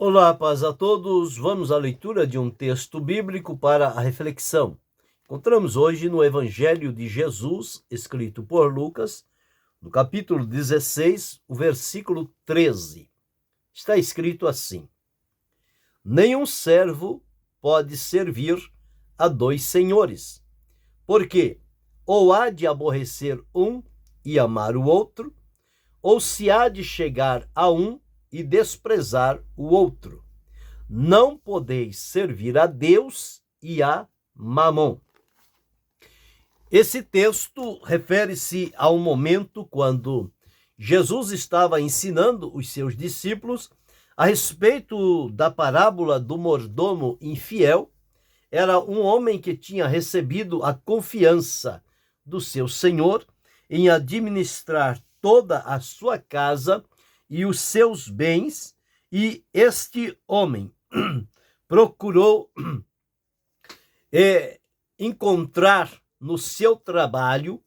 Olá, paz a todos. Vamos à leitura de um texto bíblico para a reflexão. Encontramos hoje no Evangelho de Jesus, escrito por Lucas, no capítulo 16, o versículo 13. Está escrito assim: Nenhum servo pode servir a dois senhores, porque ou há de aborrecer um e amar o outro, ou se há de chegar a um e desprezar o outro. Não podeis servir a Deus e a Mamon. Esse texto refere-se ao momento quando Jesus estava ensinando os seus discípulos a respeito da parábola do mordomo infiel. Era um homem que tinha recebido a confiança do seu senhor em administrar toda a sua casa e os seus bens, e este homem procurou encontrar no seu trabalho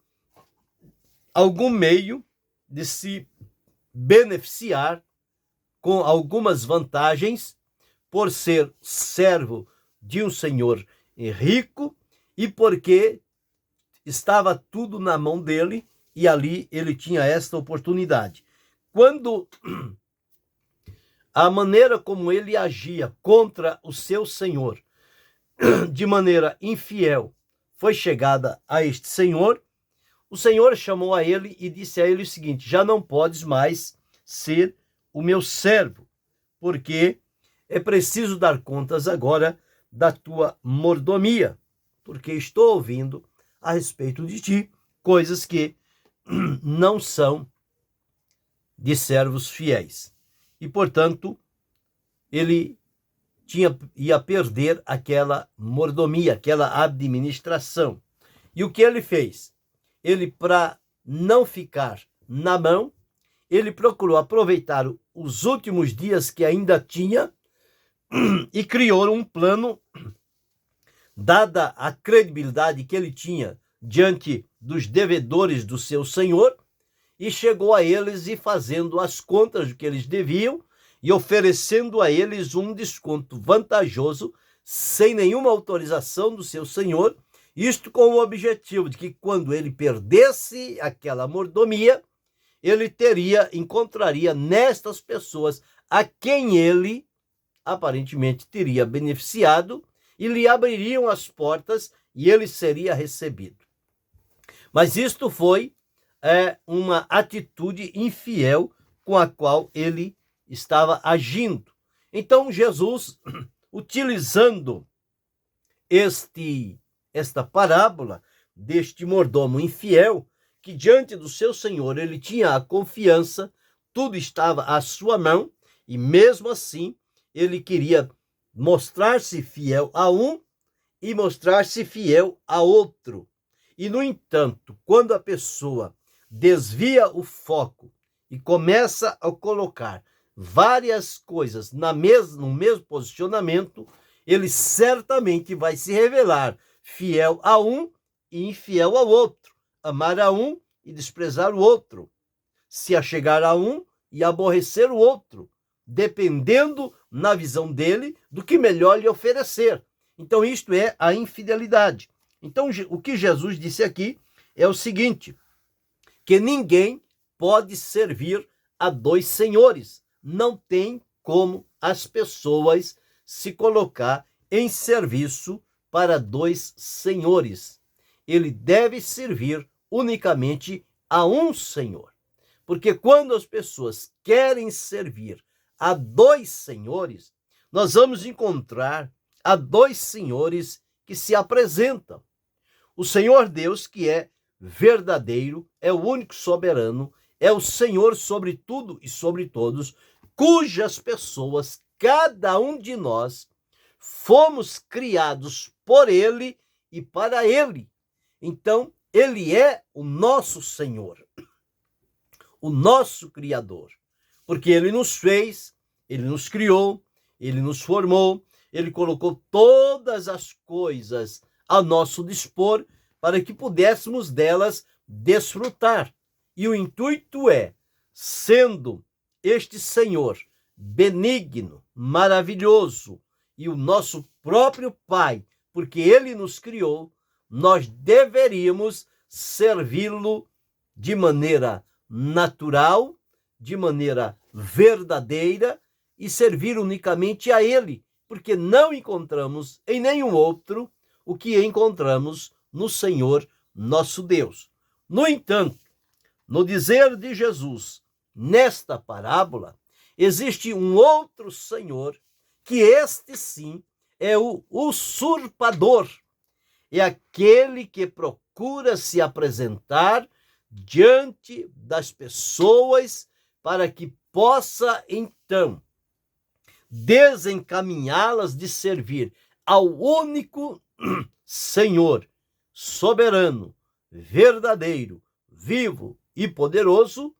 algum meio de se beneficiar com algumas vantagens por ser servo de um senhor rico e porque estava tudo na mão dele e ali ele tinha esta oportunidade. Quando a maneira como ele agia contra o seu senhor, de maneira infiel, foi chegada a este senhor, o senhor chamou a ele e disse a ele o seguinte: já não podes mais ser o meu servo, porque é preciso dar contas agora da tua mordomia, porque estou ouvindo a respeito de ti coisas que não são de servos fiéis. E, portanto, ele ia perder aquela mordomia, aquela administração. E o que ele fez? Ele, para não ficar na mão, ele procurou aproveitar os últimos dias que ainda tinha e criou um plano, dada a credibilidade que ele tinha diante dos devedores do seu senhor, e chegou a eles e fazendo as contas do que eles deviam e oferecendo a eles um desconto vantajoso, sem nenhuma autorização do seu senhor, isto com o objetivo de que quando ele perdesse aquela mordomia, ele encontraria nestas pessoas a quem ele aparentemente teria beneficiado e lhe abririam as portas e ele seria recebido. Mas isto foi uma atitude infiel com a qual ele estava agindo. Então Jesus, utilizando esta parábola deste mordomo infiel, que diante do seu senhor ele tinha a confiança, tudo estava à sua mão, e mesmo assim ele queria mostrar-se fiel a um e mostrar-se fiel a outro. E, no entanto, quando a pessoa desvia o foco e começa a colocar várias coisas no mesmo posicionamento, ele certamente vai se revelar fiel a um e infiel ao outro, amar a um e desprezar o outro, se achegar a um e aborrecer o outro, dependendo, na visão dele, do que melhor lhe oferecer. Então, isto é a infidelidade. Então, o que Jesus disse aqui é o seguinte: que ninguém pode servir a dois senhores. Não tem como as pessoas se colocar em serviço para dois senhores. Ele deve servir unicamente a um senhor. Porque quando as pessoas querem servir a dois senhores, nós vamos encontrar a dois senhores que se apresentam. O Senhor Deus, que é verdadeiro, é o único soberano, é o Senhor sobre tudo e sobre todos, cujas pessoas, cada um de nós, fomos criados por Ele e para Ele. Então, Ele é o nosso Senhor, o nosso Criador, porque Ele nos fez, Ele nos criou, Ele nos formou, Ele colocou todas as coisas a nosso dispor para que pudéssemos delas desfrutar. E o intuito é, sendo este Senhor benigno, maravilhoso e o nosso próprio Pai, porque Ele nos criou, nós deveríamos servi-lo de maneira natural, de maneira verdadeira e servir unicamente a Ele, porque não encontramos em nenhum outro o que encontramos no Senhor nosso Deus. No entanto, no dizer de Jesus, nesta parábola, existe um outro Senhor, que este sim é o usurpador, é aquele que procura se apresentar diante das pessoas para que possa, então, desencaminhá-las de servir ao único Senhor, soberano, verdadeiro, vivo e poderoso,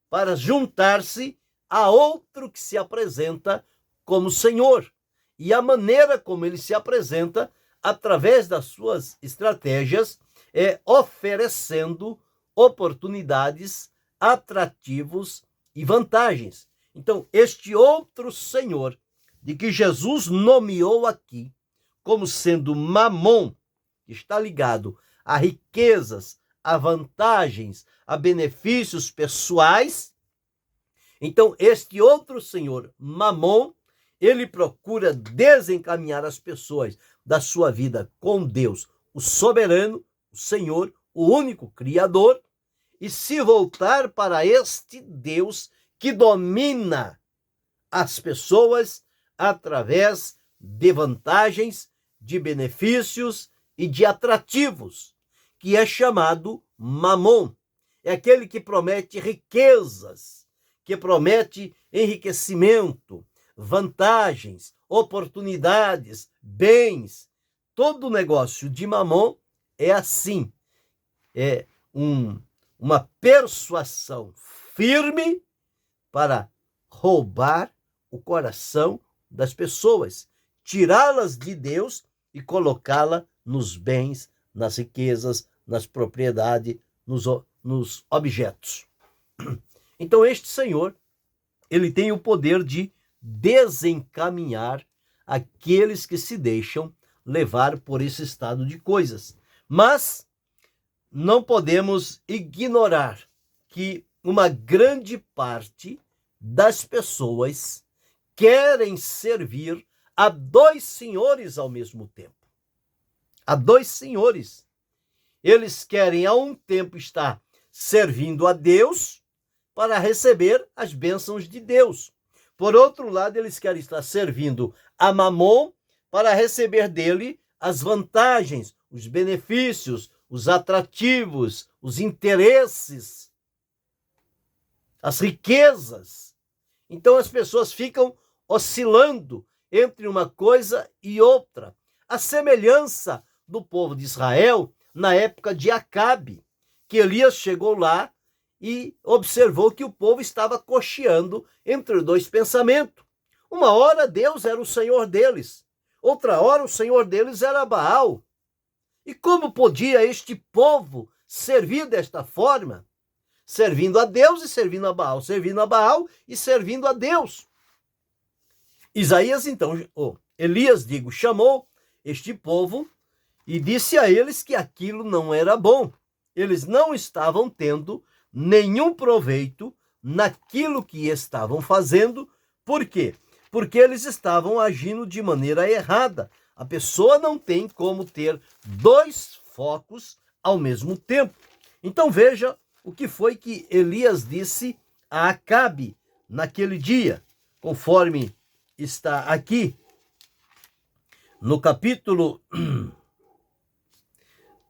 para juntar-se a outro que se apresenta como Senhor. E a maneira como ele se apresenta, através das suas estratégias, é oferecendo oportunidades, atrativos e vantagens. Então, este outro Senhor, de que Jesus nomeou aqui como sendo Mamon, que está ligado a riquezas, a vantagens, a benefícios pessoais. Então, este outro Senhor, Mamon, ele procura desencaminhar as pessoas da sua vida com Deus, o soberano, o Senhor, o único Criador, e se voltar para este Deus que domina as pessoas através de vantagens, de benefícios e de atrativos, que é chamado Mamon. É aquele que promete riquezas, que promete enriquecimento, vantagens, oportunidades, bens. Todo negócio de Mamon é assim. É uma persuasão firme para roubar o coração das pessoas, tirá-las de Deus e colocá-la nos bens, nas riquezas, nas propriedades, nos objetos. Então este Senhor, ele tem o poder de desencaminhar aqueles que se deixam levar por esse estado de coisas. Mas não podemos ignorar que uma grande parte das pessoas querem servir a dois senhores ao mesmo tempo. A dois senhores. Eles querem a um tempo estar servindo a Deus para receber as bênçãos de Deus. Por outro lado, eles querem estar servindo a Mamon para receber dele as vantagens, os benefícios, os atrativos, os interesses, as riquezas. Então as pessoas ficam oscilando entre uma coisa e outra. A semelhança do povo de Israel na época de Acabe, que Elias chegou lá e observou que o povo estava cocheando entre dois pensamentos. Uma hora Deus era o Senhor deles, outra hora o Senhor deles era Baal. E como podia este povo servir desta forma? Servindo a Deus e servindo a Baal, servindo a Baal e servindo a Deus. Isaías, então, Elias, chamou este povo e disse a eles que aquilo não era bom. Eles não estavam tendo nenhum proveito naquilo que estavam fazendo. Por quê? Porque eles estavam agindo de maneira errada. A pessoa não tem como ter dois focos ao mesmo tempo. Então veja o que foi que Elias disse a Acabe naquele dia, conforme está aqui no capítulo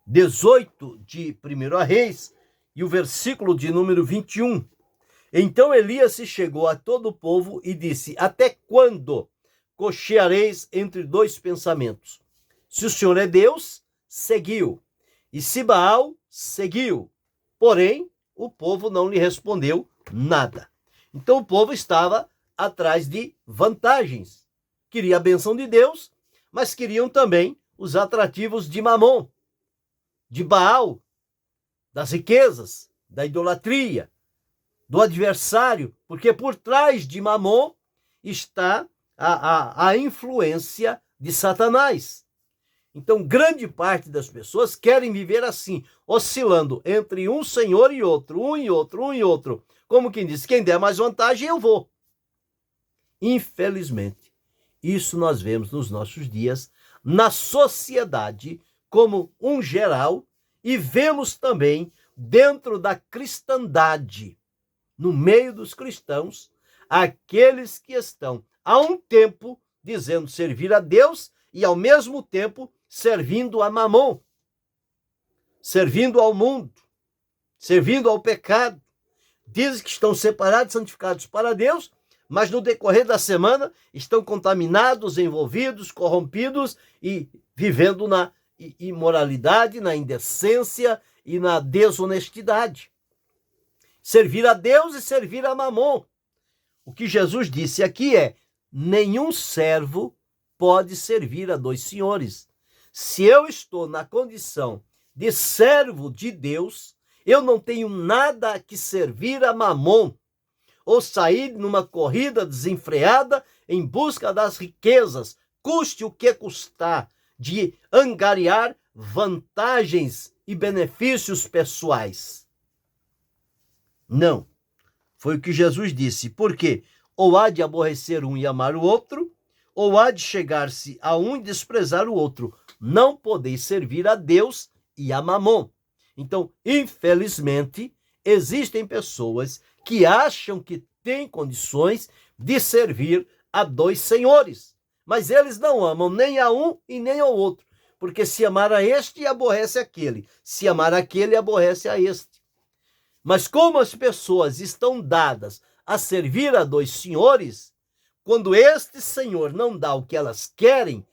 18 de 1 Reis e o versículo de número 21. Então Elias se chegou a todo o povo e disse: até quando cocheareis entre dois pensamentos? Se o Senhor é Deus, seguiu, e se Baal, seguiu. Porém, o povo não lhe respondeu nada. Então o povo estava atrás de vantagens. Queria a bênção de Deus, mas queriam também os atrativos de Mamon, de Baal, das riquezas, da idolatria, do adversário, porque por trás de Mamon está a influência de Satanás. Então, grande parte das pessoas querem viver assim, oscilando entre um senhor e outro, um e outro, um e outro. Como quem diz, quem der mais vantagem, eu vou. Infelizmente, isso nós vemos nos nossos dias, na sociedade como um geral, e vemos também dentro da cristandade, no meio dos cristãos, aqueles que estão há um tempo dizendo servir a Deus e ao mesmo tempo servindo a Mamon, servindo ao mundo, servindo ao pecado. Dizem que estão separados, santificados para Deus, mas no decorrer da semana estão contaminados, envolvidos, corrompidos e vivendo na imoralidade, na indecência e na desonestidade. Servir a Deus e servir a Mamon. O que Jesus disse aqui é: nenhum servo pode servir a dois senhores. Se eu estou na condição de servo de Deus, eu não tenho nada que servir a Mamon, ou sair numa corrida desenfreada em busca das riquezas, custe o que custar, de angariar vantagens e benefícios pessoais. Não. Foi o que Jesus disse. Por quê? Ou há de aborrecer um e amar o outro, ou há de chegar-se a um e desprezar o outro. Não podeis servir a Deus e a Mamon. Então, infelizmente, existem pessoas que acham que têm condições de servir a dois senhores. Mas eles não amam nem a um e nem ao outro. Porque se amar a este, aborrece aquele. Se amar aquele, aborrece a este. Mas como as pessoas estão dadas a servir a dois senhores, quando este senhor não dá o que elas querem,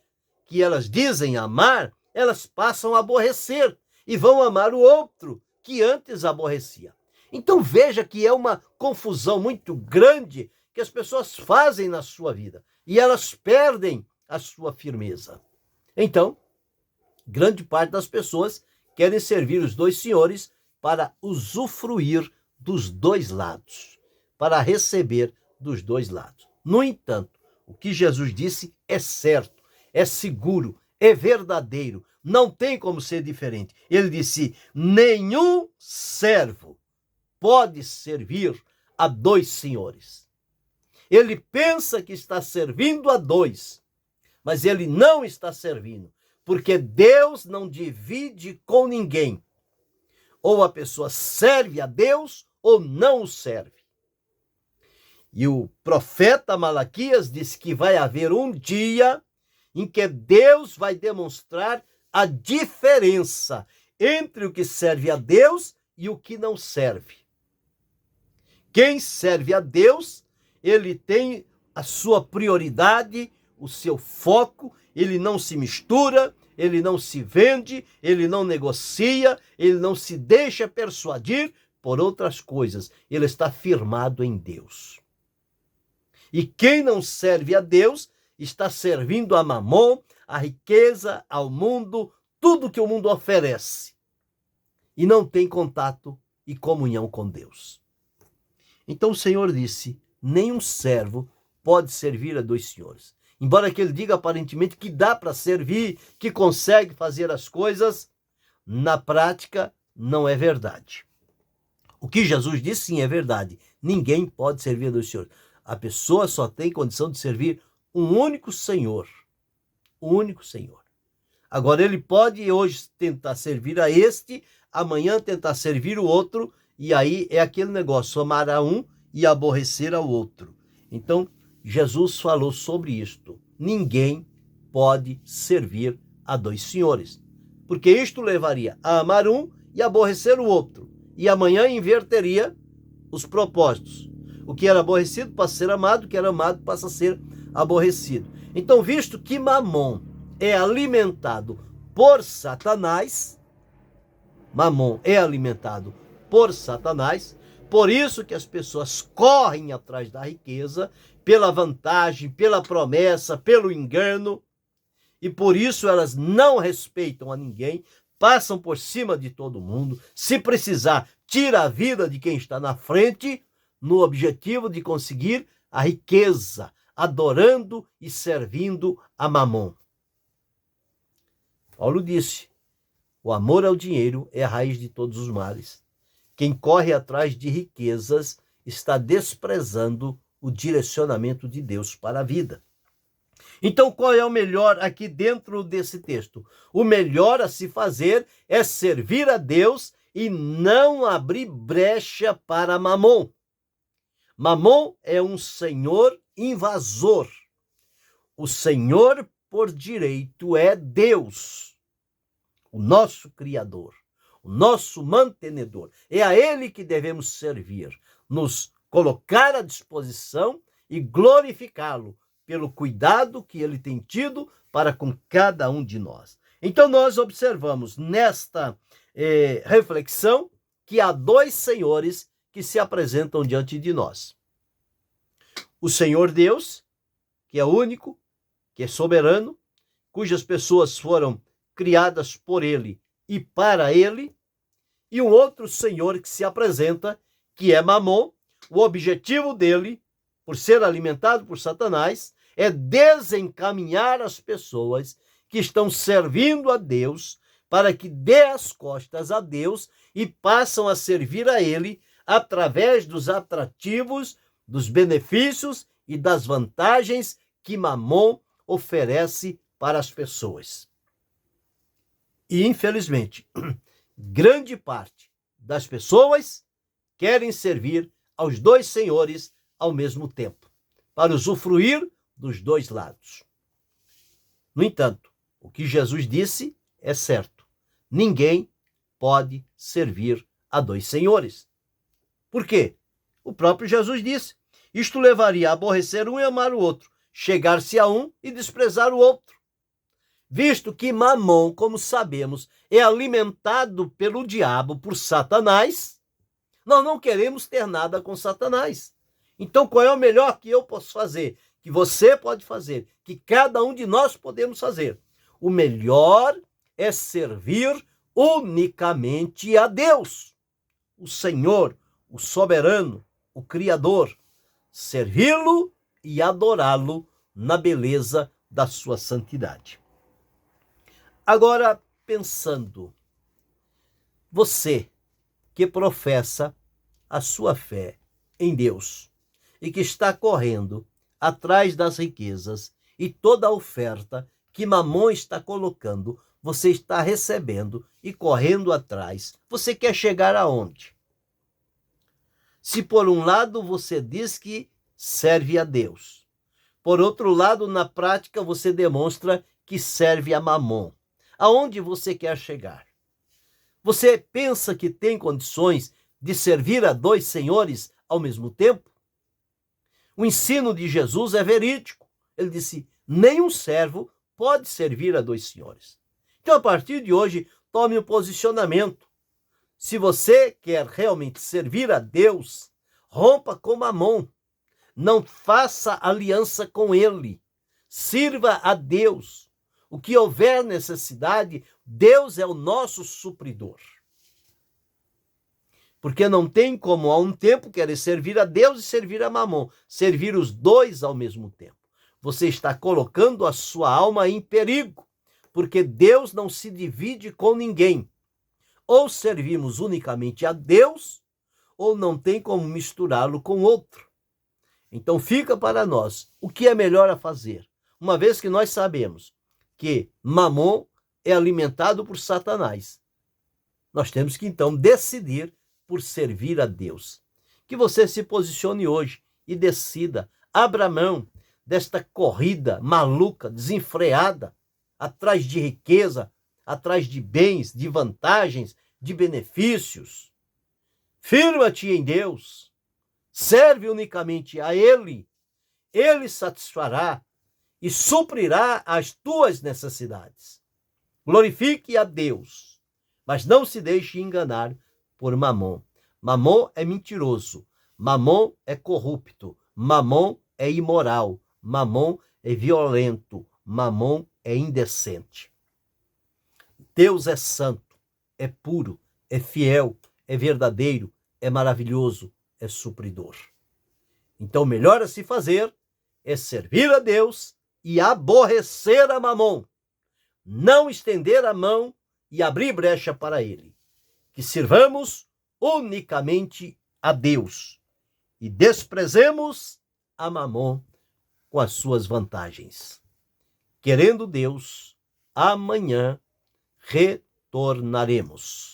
que elas dizem amar, elas passam a aborrecer e vão amar o outro que antes aborrecia. Então veja que é uma confusão muito grande que as pessoas fazem na sua vida e elas perdem a sua firmeza. Então, grande parte das pessoas querem servir os dois senhores para usufruir dos dois lados, para receber dos dois lados. No entanto, o que Jesus disse é certo, é seguro, é verdadeiro, não tem como ser diferente. Ele disse: nenhum servo pode servir a dois senhores. Ele pensa que está servindo a dois, mas ele não está servindo, porque Deus não divide com ninguém. Ou a pessoa serve a Deus ou não o serve. E o profeta Malaquias disse que vai haver um dia em que Deus vai demonstrar a diferença entre o que serve a Deus e o que não serve. Quem serve a Deus, ele tem a sua prioridade, o seu foco, ele não se mistura, ele não se vende, ele não negocia, ele não se deixa persuadir por outras coisas. Ele está firmado em Deus. E quem não serve a Deus está servindo a Mamon, a riqueza, ao mundo, tudo que o mundo oferece. E não tem contato e comunhão com Deus. Então o Senhor disse: nenhum servo pode servir a dois senhores. Embora que ele diga aparentemente que dá para servir, que consegue fazer as coisas, na prática não é verdade. O que Jesus disse sim é verdade. Ninguém pode servir a dois senhores. A pessoa só tem condição de servir um único Senhor. Um único Senhor. Agora ele pode hoje tentar servir a este, amanhã tentar servir o outro, e aí é aquele negócio, amar a um e aborrecer ao outro. Então, Jesus falou sobre isto. Ninguém pode servir a dois senhores, porque isto levaria a amar um e aborrecer o outro. E amanhã inverteria os propósitos. O que era aborrecido passa a ser amado, o que era amado passa a ser aborrecido. Então, visto que Mamon é alimentado por Satanás, Mamon é alimentado por Satanás, por isso que as pessoas correm atrás da riqueza, pela vantagem, pela promessa, pelo engano, e por isso elas não respeitam a ninguém, passam por cima de todo mundo, se precisar, tira a vida de quem está na frente, no objetivo de conseguir a riqueza, adorando e servindo a Mamon. Paulo disse: o amor ao dinheiro é a raiz de todos os males. Quem corre atrás de riquezas está desprezando o direcionamento de Deus para a vida. Então, qual é o melhor aqui dentro desse texto? O melhor a se fazer é servir a Deus e não abrir brecha para Mamon. Mamon é um senhor invasor. O senhor por direito é Deus, o nosso Criador, o nosso mantenedor. É a Ele que devemos servir, nos colocar à disposição e glorificá-lo pelo cuidado que Ele tem tido para com cada um de nós. Então nós observamos nesta reflexão que há dois senhores que se apresentam diante de nós. O Senhor Deus, que é único, que é soberano, cujas pessoas foram criadas por Ele e para Ele, e um outro Senhor que se apresenta, que é Mamon. O objetivo dele, por ser alimentado por Satanás, é desencaminhar as pessoas que estão servindo a Deus para que dê as costas a Deus e passam a servir a Ele através dos atrativos, dos benefícios e das vantagens que Mamon oferece para as pessoas. E, infelizmente, grande parte das pessoas querem servir aos dois senhores ao mesmo tempo, para usufruir dos dois lados. No entanto, o que Jesus disse é certo: ninguém pode servir a dois senhores. Por quê? O próprio Jesus disse: isto levaria a aborrecer um e amar o outro, chegar-se a um e desprezar o outro. Visto que Mamon, como sabemos, é alimentado pelo diabo, por Satanás, nós não queremos ter nada com Satanás. Então, qual é o melhor que eu posso fazer? Que você pode fazer? Que cada um de nós podemos fazer? O melhor é servir unicamente a Deus, o Senhor, o soberano, o Criador. Servi-lo e adorá-lo na beleza da sua santidade. Agora, pensando, você que professa a sua fé em Deus e que está correndo atrás das riquezas e toda a oferta que Mamon está colocando, você está recebendo e correndo atrás. Você quer chegar aonde? Se por um lado você diz que serve a Deus, por outro lado, na prática, você demonstra que serve a Mamon. Aonde você quer chegar? Você pensa que tem condições de servir a dois senhores ao mesmo tempo? O ensino de Jesus é verídico. Ele disse: nenhum servo pode servir a dois senhores. Então, a partir de hoje, tome um posicionamento. Se você quer realmente servir a Deus, rompa com Mamon. Não faça aliança com ele. Sirva a Deus. O que houver necessidade, Deus é o nosso supridor. Porque não tem como, a um tempo, querer servir a Deus e servir a Mamon. Servir os dois ao mesmo tempo. Você está colocando a sua alma em perigo. Porque Deus não se divide com ninguém. Ou servimos unicamente a Deus, ou não tem como misturá-lo com outro. Então fica para nós o que é melhor a fazer. Uma vez que nós sabemos que Mamon é alimentado por Satanás, nós temos que então decidir por servir a Deus. Que você se posicione hoje e decida, abra mão desta corrida maluca, desenfreada, atrás de riqueza, atrás de bens, de vantagens, de benefícios. Firma-te em Deus, serve unicamente a Ele, Ele satisfará e suprirá as tuas necessidades. Glorifique a Deus, mas não se deixe enganar por Mamon. Mamon é mentiroso, Mamon é corrupto, Mamon é imoral, Mamon é violento, Mamon é indecente. Deus é santo, é puro, é fiel, é verdadeiro, é maravilhoso, é supridor. Então, o melhor a se fazer é servir a Deus e aborrecer a Mamon, não estender a mão e abrir brecha para ele. Que sirvamos unicamente a Deus e desprezemos a Mamon com as suas vantagens. Querendo Deus, amanhã retornaremos.